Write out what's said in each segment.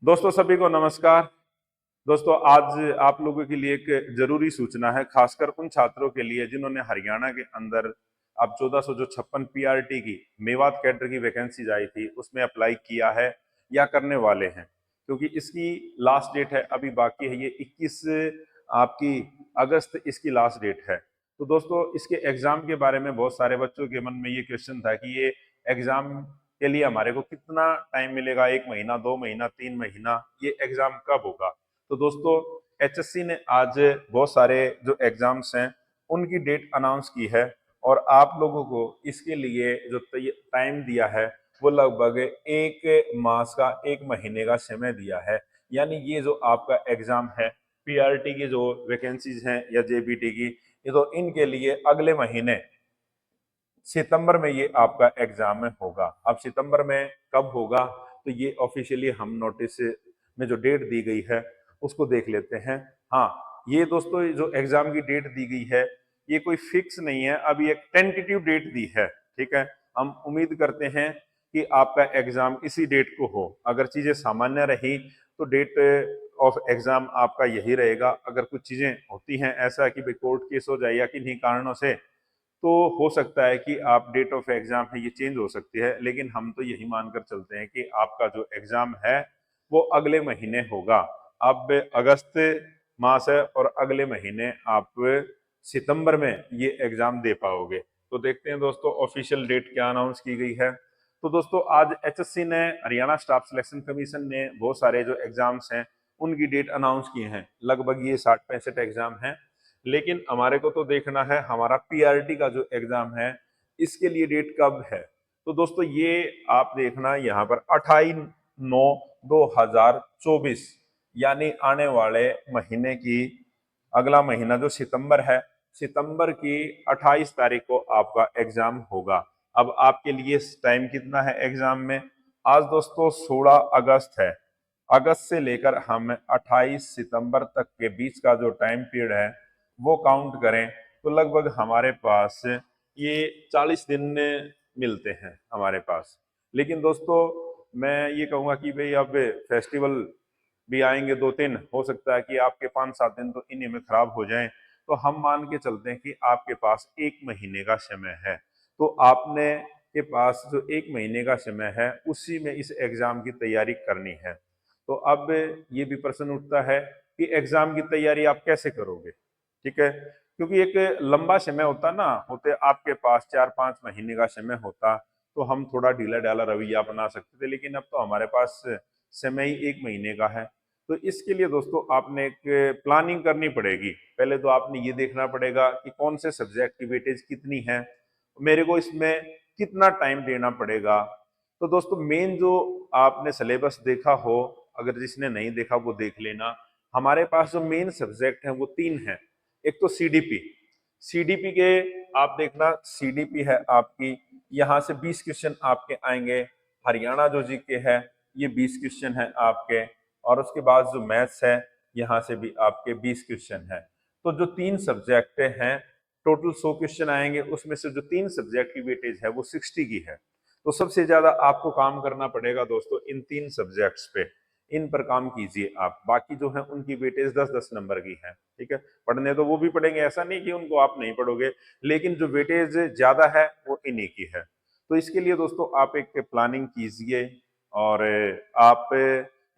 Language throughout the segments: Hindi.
दोस्तों सभी को नमस्कार। दोस्तों आज आप लोगों के लिए एक जरूरी सूचना है, खासकर उन छात्रों के लिए जिन्होंने हरियाणा के अंदर अब 1400 जो 56 पीआरटी की मेवात कैडर की वैकेंसीज आई थी उसमें अप्लाई किया है या करने वाले हैं, क्योंकि इसकी लास्ट डेट है अभी बाकी है। ये 21 आपकी अगस्त इसकी लास्ट डेट है। तो दोस्तों इसके एग्जाम के बारे में बहुत सारे बच्चों के मन में ये क्वेश्चन था कि ये एग्जाम के लिए हमारे को कितना टाइम मिलेगा, 1 महीना, 2 महीना, 3 महीना, ये एग्जाम कब होगा। तो दोस्तों एचएससी ने आज बहुत सारे जो एग्जाम्स हैं उनकी डेट अनाउंस की है और आप लोगों को इसके लिए जो टाइम दिया है वो लगभग 1 मास का, 1 महीने का समय दिया है। यानी ये जो आपका एग्जाम है पीआरटी की जो वैकेंसीज हैं या जेबीटी की, ये तो इनके लिए अगले महीने सितंबर में ये आपका एग्जाम होगा। अब सितंबर में कब होगा तो ये ऑफिशियली हम नोटिस में जो डेट दी गई है उसको देख लेते हैं। हाँ, ये दोस्तों जो एग्जाम की डेट दी गई है ये कोई फिक्स नहीं है, अभी एक टेंटेटिव डेट दी है। ठीक है, हम उम्मीद करते हैं कि आपका एग्जाम इसी डेट को हो। अगर चीजें सामान्य रही तो डेट ऑफ एग्जाम आपका यही रहेगा। अगर कुछ चीजें होती हैं ऐसा कि भाई कोर्ट केस हो जाए या किन्हीं कारणों से, तो हो सकता है कि आप डेट ऑफ एग्जाम है ये चेंज हो सकती है, लेकिन हम तो यही मानकर चलते हैं कि आपका जो एग्जाम है वो अगले महीने होगा। अब अगस्त मास है और अगले महीने आप सितंबर में ये एग्जाम दे पाओगे। तो देखते हैं दोस्तों ऑफिशियल डेट क्या अनाउंस की गई है। तो दोस्तों आज एचएससी ने, हरियाणा स्टाफ सिलेक्शन कमीशन ने बहुत सारे जो एग्जाम्स हैं उनकी डेट अनाउंस किए हैं। लगभग ये 60-65 एग्जाम हैं, लेकिन हमारे को तो देखना है हमारा पीआरटी का जो एग्जाम है इसके लिए डेट कब है। तो दोस्तों ये आप देखना यहाँ पर 28/9/2024 यानी आने वाले महीने की, अगला महीना जो सितंबर है, सितंबर की 28 तारीख को आपका एग्जाम होगा। अब आपके लिए टाइम कितना है एग्जाम में? आज दोस्तों 16 अगस्त है। अगस्त से लेकर हम 28 सितंबर तक के बीच का जो टाइम पीरियड है वो काउंट करें तो लगभग हमारे पास ये 40 दिन मिलते हैं हमारे पास। लेकिन दोस्तों मैं ये कहूँगा कि भाई अब फेस्टिवल भी आएंगे 2-3, हो सकता है कि आपके 5-7 दिन तो इन्हीं में खराब हो जाएं। तो हम मान के चलते हैं कि आपके पास 1 महीने का समय है। तो आपने के पास जो 1 महीने का समय है उसी में इस एग्जाम की तैयारी करनी है। तो अब ये भी प्रश्न उठता है कि एग्जाम की तैयारी आप कैसे करोगे। ठीक है, क्योंकि एक लंबा समय होता ना, होते आपके पास 4-5 महीने का समय होता तो हम थोड़ा ढीला ढाला रवैया अपना सकते थे, लेकिन अब तो हमारे पास समय ही 1 महीने का है। तो इसके लिए दोस्तों आपने एक प्लानिंग करनी पड़ेगी। पहले तो आपने ये देखना पड़ेगा कि कौन से सब्जेक्ट की वेटेज कितनी है, मेरे को इसमें कितना टाइम देना पड़ेगा। तो दोस्तों मेन जो आपने सिलेबस देखा हो, अगर जिसने नहीं देखा वो देख लेना। हमारे पास जो मेन सब्जेक्ट है वो 3 है। एक तो सीडीपी, सीडीपी के आप देखना, सीडीपी है आपकी, यहाँ से 20 क्वेश्चन आपके आएंगे। हरियाणा जो जीके है ये 20 क्वेश्चन है आपके, और उसके बाद जो मैथ्स है यहाँ से भी आपके 20 क्वेश्चन है। तो जो 3 सब्जेक्ट हैं टोटल 100 क्वेश्चन आएंगे, उसमें से जो 3 सब्जेक्ट की वेटेज है वो 60 की है। तो सबसे ज्यादा आपको काम करना पड़ेगा दोस्तों इन 3 सब्जेक्ट्स पे, इन पर काम कीजिए आप। बाकी जो है उनकी वेटेज 10-10 नंबर की है। ठीक है, पढ़ने तो वो भी पढ़ेंगे, ऐसा नहीं कि उनको आप नहीं पढ़ोगे, लेकिन जो वेटेज ज्यादा है वो इन्हीं की है। तो इसके लिए दोस्तों आप एक प्लानिंग कीजिए और आप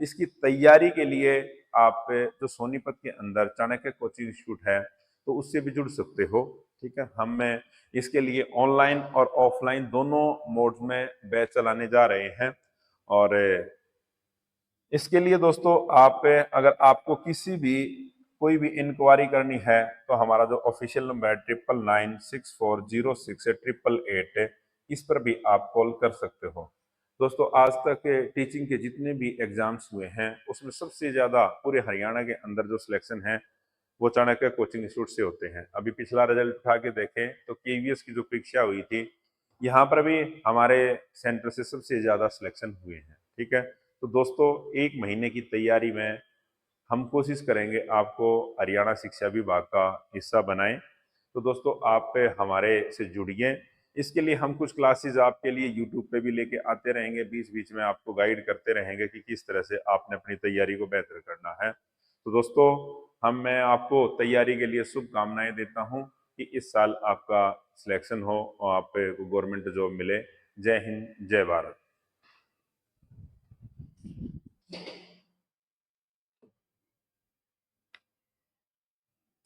इसकी तैयारी के लिए आप जो सोनीपत के अंदर चाणक्य कोचिंग इंस्टीट्यूट है तो उससे भी जुड़ सकते हो। ठीक है, हम इसके लिए ऑनलाइन और ऑफलाइन दोनों मोड्स में बैच चलाने जा रहे हैं। और इसके लिए दोस्तों आप अगर आपको किसी भी कोई भी इंक्वायरी करनी है तो हमारा जो ऑफिशियल नंबर है 9996406888, इस पर भी आप कॉल कर सकते हो। दोस्तों आज तक टीचिंग के जितने भी एग्जाम्स हुए हैं उसमें सबसे ज्यादा पूरे हरियाणा के अंदर जो सिलेक्शन है वो चाणक्य कोचिंग इंस्टीट्यूट से होते हैं। अभी पिछला रिजल्ट उठा के देखें तो केवीएस की जो परीक्षा हुई थी यहाँ पर भी हमारे सेंटर से सबसे ज्यादा सिलेक्शन हुए हैं। ठीक है, तो दोस्तों 1 महीने की तैयारी में हम कोशिश करेंगे आपको हरियाणा शिक्षा विभाग का हिस्सा बनाएं। तो दोस्तों आप हमारे से जुड़िए, इसके लिए हम कुछ क्लासेस आपके लिए यूट्यूब पे भी लेके आते रहेंगे, बीच बीच में आपको गाइड करते रहेंगे कि किस तरह से आपने अपनी तैयारी को बेहतर करना है। तो दोस्तों, मैं आपको तैयारी के लिए शुभकामनाएं देता हूं कि इस साल आपका सिलेक्शन हो और आप गवर्नमेंट जॉब मिले। जय हिंद, जय भारत।